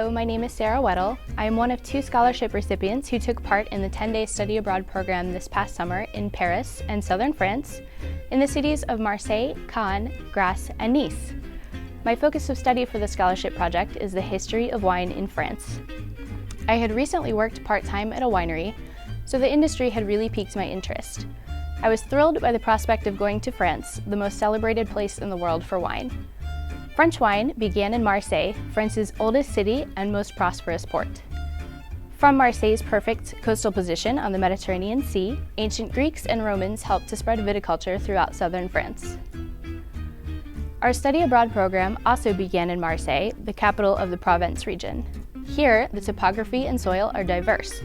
Hello, my name is Sarah Wedl. I am one of 2 scholarship recipients who took part in the 10-day study abroad program this past summer in Paris and southern France, in the cities of Marseille, Cannes, Grasse, and Nice. My focus of study for the scholarship project is the history of wine in France. I had recently worked part-time at a winery, so the industry had really piqued my interest. I was thrilled by the prospect of going to France, the most celebrated place in the world for wine. French wine began in Marseille, France's oldest city and most prosperous port. From Marseille's perfect coastal position on the Mediterranean Sea, ancient Greeks and Romans helped to spread viticulture throughout southern France. Our study abroad program also began in Marseille, the capital of the Provence region. Here, the topography and soil are diverse,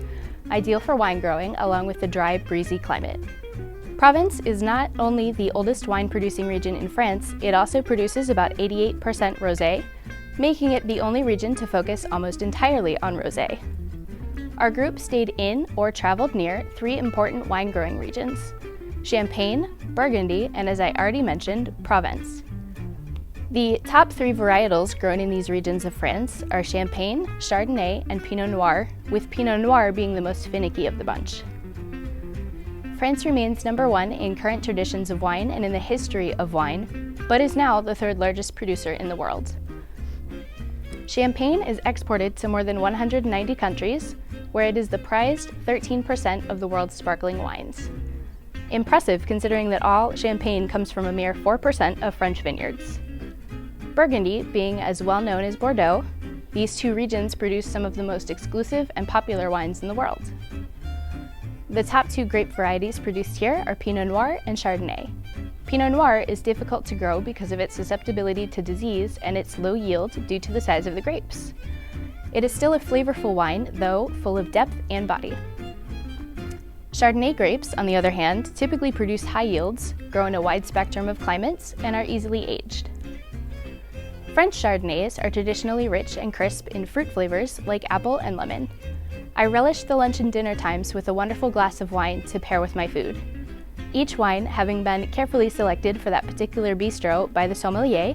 ideal for wine growing along with the dry, breezy climate. Provence is not only the oldest wine-producing region in France, it also produces about 88% rosé, making it the only region to focus almost entirely on rosé. Our group stayed in or traveled near 3 important wine-growing regions: Champagne, Burgundy, and as I already mentioned, Provence. The top 3 varietals grown in these regions of France are Champagne, Chardonnay, and Pinot Noir, with Pinot Noir being the most finicky of the bunch. France remains number 1 in current traditions of wine and in the history of wine, but is now the 3rd largest producer in the world. Champagne is exported to more than 190 countries, where it is the prized 13% of the world's sparkling wines. Impressive considering that all Champagne comes from a mere 4% of French vineyards. Burgundy being as well known as Bordeaux, these 2 regions produce some of the most exclusive and popular wines in the world. The top 2 grape varieties produced here are Pinot Noir and Chardonnay. Pinot Noir is difficult to grow because of its susceptibility to disease and its low yield due to the size of the grapes. It is still a flavorful wine, though full of depth and body. Chardonnay grapes, on the other hand, typically produce high yields, grow in a wide spectrum of climates, and are easily aged. French Chardonnays are traditionally rich and crisp in fruit flavors like apple and lemon. I relished the lunch and dinner times with a wonderful glass of wine to pair with my food. Each wine having been carefully selected for that particular bistro by the sommelier,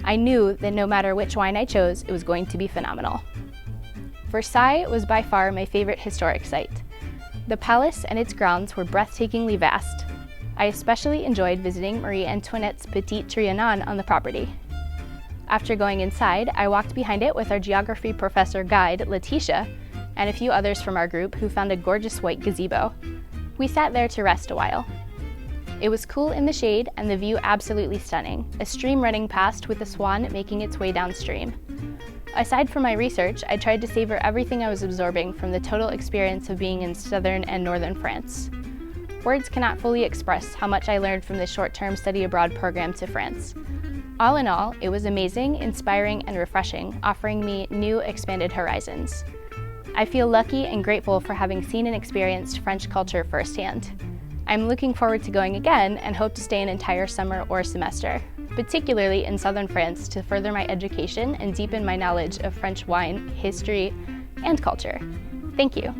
I knew that no matter which wine I chose, it was going to be phenomenal. Versailles was by far my favorite historic site. The palace and its grounds were breathtakingly vast. I especially enjoyed visiting Marie Antoinette's Petit Trianon on the property. After going inside, I walked behind it with our geography professor guide, Letitia, and a few others from our group who found a gorgeous white gazebo. We sat there to rest a while. It was cool in the shade and the view absolutely stunning, a stream running past with a swan making its way downstream. Aside from my research, I tried to savor everything I was absorbing from the total experience of being in southern and northern France. Words cannot fully express how much I learned from this short-term study abroad program to France. All in all, it was amazing, inspiring, and refreshing, offering me new, expanded horizons. I feel lucky and grateful for having seen and experienced French culture firsthand. I'm looking forward to going again and hope to stay an entire summer or semester, particularly in southern France to further my education and deepen my knowledge of French wine, history, and culture. Thank you.